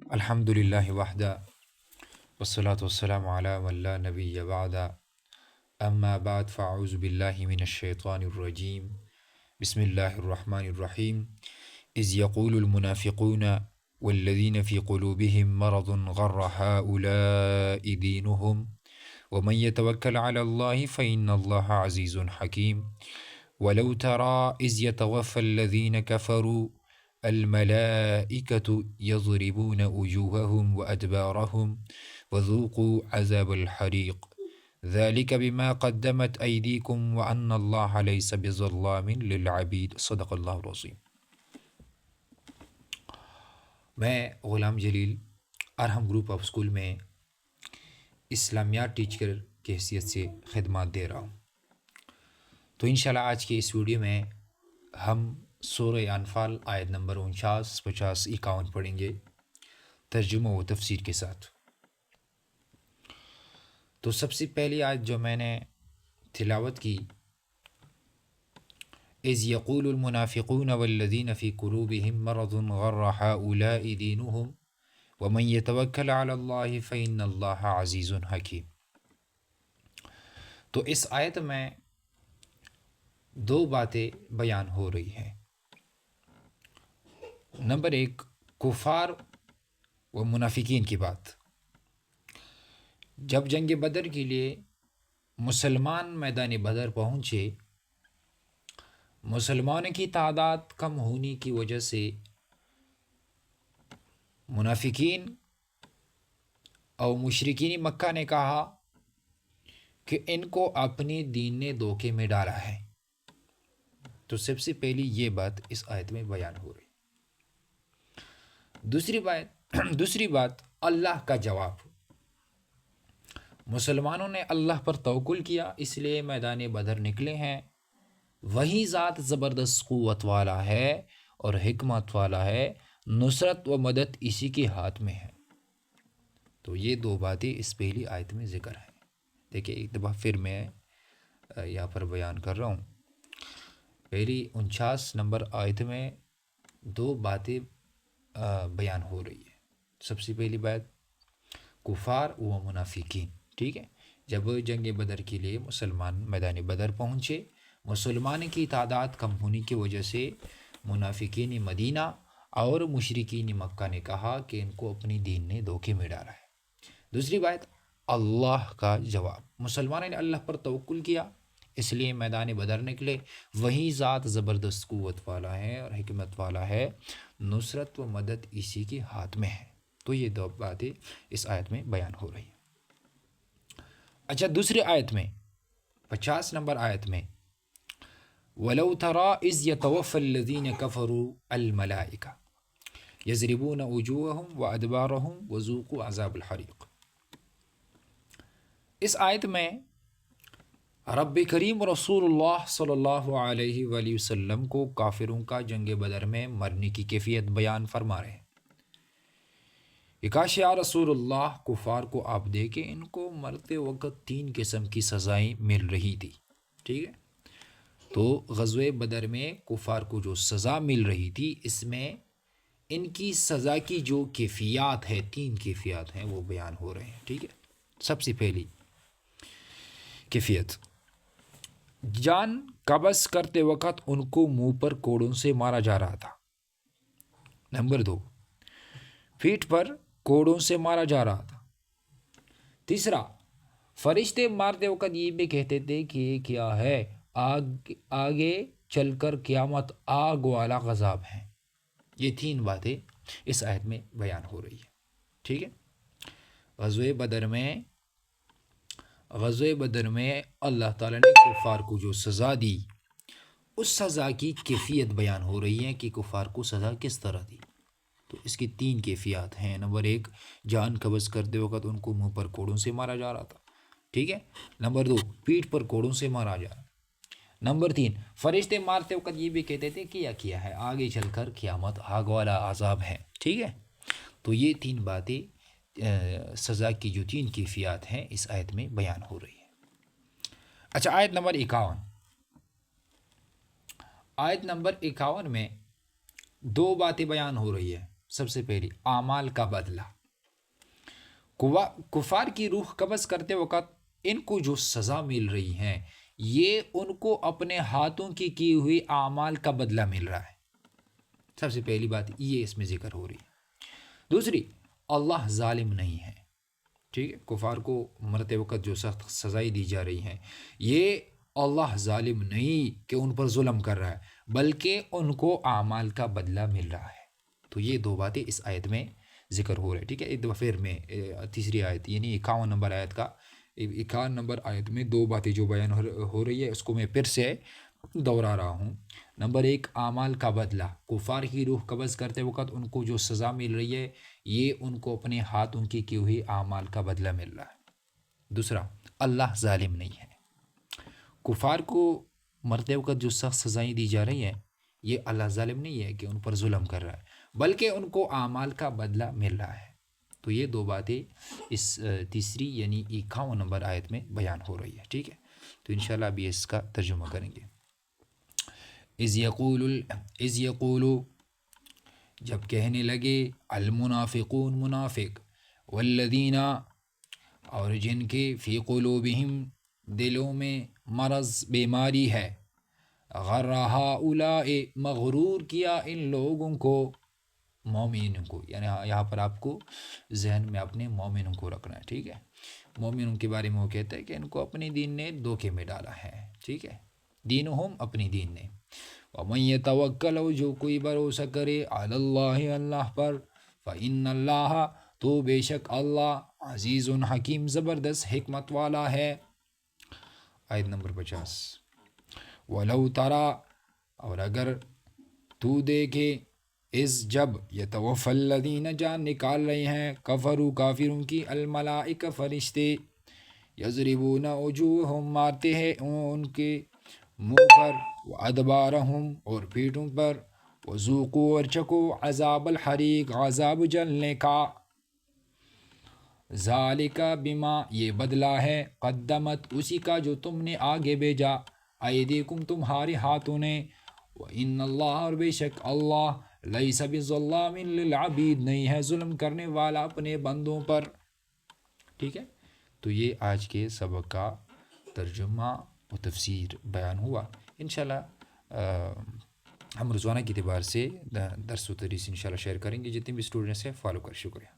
الحمد للہ وحدہ والصلاة والسلام علی من لا نبی بعدہ اما بعد فاعوذ باللہ من الشیطان الرجیم بسم اللہ الرحمن الرحیم اذ یقول المنافقون والذین فی قلوبهم مرض غر هؤلاء دینهم ومن يتوکل علی اللہ فإن اللہ عزیز حکیم ولو ترى اذ يتوفى الذین كفروا الملائکة یضربون وجوہهم وادبارهم وذوقوا عذاب الحریق ذلك بما قدمت ایدیکم وان اللہ لیس بظلام للعبید صدق اللہ العظیم۔ میں غلام جلیل ارحم گروپ آف اسکول میں اسلامیات ٹیچر کی حیثیت سے خدمات دے رہا ہوں۔ تو انشاءاللہ آج کے اس ویڈیو میں ہم سورہ انفال آیت نمبر 49، 50، 51 پڑھیں گے ترجمہ و تفسیر کے ساتھ۔ تو سب سے پہلی آیت جو میں نے تلاوت کی، اذ یقول المنافقون والذین فی قلوبهم مرض غر هؤلاء دینهم ومن یتوکل علی اللہ فإن اللہ عزیز حکیم۔ تو اس آیت میں دو باتیں بیان ہو رہی ہیں۔ نمبر ایک، کفار و منافقین کی بات۔ جب جنگ بدر کے لیے مسلمان میدان بدر پہنچے، مسلمانوں کی تعداد کم ہونے کی وجہ سے منافقین اور مشرکین مکہ نے کہا کہ ان کو اپنے دین نے دھوکے میں ڈالا ہے۔ تو سب سے پہلی یہ بات اس آیت میں بیان ہو رہی۔ دوسری بات اللہ کا جواب۔ مسلمانوں نے اللہ پر توکل کیا، اس لیے میدان بدر نکلے ہیں۔ وہی ذات زبردست قوت والا ہے اور حکمت والا ہے، نصرت و مدد اسی کے ہاتھ میں ہے۔ تو یہ دو باتیں اس پہلی آیت میں ذکر ہیں۔ دیکھیں ایک دفعہ پھر میں یہاں پر بیان کر رہا ہوں۔ پہلی 49 نمبر آیت میں دو باتیں بیان ہو رہی ہے۔ سب سے پہلی بات کفار و منافقین، ٹھیک ہے۔ جب جنگ بدر کے لیے مسلمان میدان بدر پہنچے، مسلمان کی تعداد کم ہونے کی وجہ سے منافقین مدینہ اور مشرکین مکہ نے کہا کہ ان کو اپنی دین نے دھوکے میں ڈالا ہے۔ دوسری بات اللہ کا جواب۔ مسلمانوں نے اللہ پر توکل کیا، اس لیے میدان بدر نکلے۔ وہی ذات زبردست قوت والا ہے اور حکمت والا ہے، نصرت و مدد اسی کے ہاتھ میں ہے۔ تو یہ دو باتیں اس آیت میں بیان ہو رہی ہیں۔ اچھا، دوسری آیت میں 50 نمبر آیت میں وَلَوْ تَرَى إِذْ يَتَوَفَّى الَّذِينَ كَفَرُوا الْمَلَائِكَةَ يَضْرِبُونَ وُجُوهَهُمْ وَأَدْبَارَهُمْ وَذُوقُوا عَذَابَ الْحَرِيقِ۔ اس آیت میں رب کریم رسول اللہ صلی اللہ علیہ وآلہ وسلم کو کافروں کا جنگ بدر میں مرنے کی کیفیت بیان فرما رہے ہیں کہ کاش یا رسول اللہ، کفار کو آپ دیکھیں، ان کو مرتے وقت 3 قسم کی سزائیں مل رہی تھی، ٹھیک ہے۔ تو غزوہ بدر میں کفار کو جو سزا مل رہی تھی، اس میں ان کی سزا کی جو کیفیات ہے، 3 کیفیات ہیں، وہ بیان ہو رہے ہیں، ٹھیک ہے۔ سب سے پہلی کیفیت، جان قبض کرتے وقت ان کو منہ پر کوڑوں سے مارا جا رہا تھا۔ نمبر 2، پیٹھ پر کوڑوں سے مارا جا رہا تھا۔ تیسرا، فرشتے مارتے وقت یہ بھی کہتے تھے کہ یہ کیا ہے، آگے چل کر قیامت آگ والا عذاب ہے۔ یہ 3 باتیں اس آیت میں بیان ہو رہی ہے، ٹھیک ہے۔ غزوہ بدر میں اللہ تعالیٰ نے کفار کو جو سزا دی، اس سزا کی کیفیت بیان ہو رہی ہے کہ کفار کو سزا کس طرح دی۔ تو اس کی 3 کیفیات ہیں۔ نمبر 1، جان قبض کرتے وقت ان کو منہ پر کوڑوں سے مارا جا رہا تھا، ٹھیک ہے۔ نمبر 2، پیٹھ پر کوڑوں سے مارا جا رہا۔ نمبر 3، فرشتے مارتے وقت یہ بھی کہتے تھے کیا ہے، آگے چل کر قیامت آگ والا عذاب ہے، ٹھیک ہے۔ تو یہ 3 باتیں سزا کی جو 3 کیفیات ہیں اس آیت میں بیان ہو رہی ہے۔ اچھا، آیت نمبر 51۔ آیت نمبر 51 میں 2 باتیں بیان ہو رہی ہے۔ سب سے پہلی اعمال کا بدلہ. کفار کی روح قبض کرتے وقت ان کو جو سزا مل رہی ہے یہ ان کو اپنے ہاتھوں کی ہوئی اعمال کا بدلہ مل رہا ہے. سب سے پہلی بات یہ اس میں ذکر ہو رہی ہے. دوسری، اللہ ظالم نہیں ہے. ٹھیک ہے، کفار کو مرتے وقت جو سخت سزائیں دی جا رہی ہیں یہ اللہ ظالم نہیں کہ ان پر ظلم کر رہا ہے، بلکہ ان کو اعمال کا بدلہ مل رہا ہے. تو یہ دو باتیں اس آیت میں ذکر ہو رہے. ٹھیک ہے، ایک دفعہ پھر میں تیسری آیت یعنی 51 نمبر آیت کا 51 نمبر آیت میں دو باتیں جو بیان ہو رہی ہے اس کو میں پھر سے دہرا رہا ہوں. نمبر ایک، اعمال کا بدلہ. کفار کی روح قبض کرتے وقت ان کو جو سزا مل رہی ہے یہ ان کو اپنے ہاتھوں کی ہوئی اعمال کا بدلہ مل رہا ہے. دوسرا، اللہ ظالم نہیں ہے. کفار کو مرتے وقت جو سخت سزائیں دی جا رہی ہیں یہ اللہ ظالم نہیں ہے کہ ان پر ظلم کر رہا ہے، بلکہ ان کو اعمال کا بدلہ مل رہا ہے. تو یہ دو باتیں اس تیسری یعنی 51 نمبر آیت میں بیان ہو رہی ہے. ٹھیک ہے، تو انشاءاللہ ابھی اس کا ترجمہ کریں گے. اذ یقول جب کہنے لگے المنافقون منافق والذین اور جن کے فی قلوبہم دلوں میں مرض بیماری ہے غر ہؤلاء مغرور کیا ان لوگوں کو مومنوں کو، یعنی یہاں پر آپ کو ذہن میں اپنے مومنوں کو رکھنا ہے. ٹھیک ہے، مومنوں کے بارے میں وہ کہتا ہے کہ ان کو اپنی دین نے دھوکے میں ڈالا ہے. ٹھیک ہے، دینہم اپنی دین نے. ومن یتوکل جو کوئی بھروسہ کرے علی اللہ اللہ پر فإن اللہ تو بے شک اللہ عزیز حکیم زبردست حکمت والا ہے. آیت نمبر 50. ولو ترا اور اگر تو دیکھے اس جب یتوفی الذین جان نکال رہے ہیں کفروا کافروں کی الملائکہ فرشتے یضربون وجوہہم مارتے ہیں ان کے منہ پر وادبارہم اور پیٹوں پر وذوقوا اور چکو عذاب الحریق عذاب جلنے کا. ذالک بما یہ بدلہ ہے قدمت اسی کا جو تم نے آگے بھیجا ایدیکم تمہارے ہاتھوں نے وان اللہ اور بے شک اللہ لیس بظلام للعبید نہیں ہے ظلم کرنے والا اپنے بندوں پر. ٹھیک ہے، تو یہ آج کے سبق کا ترجمہ و تفسیر بیان ہوا. انشاءاللہ ہم روزانہ کے اعتبار سے درس و تدریس انشاءاللہ شیئر کریں گے جتنے بھی اسٹوڈنٹس ہیں فالو کر. شکریہ.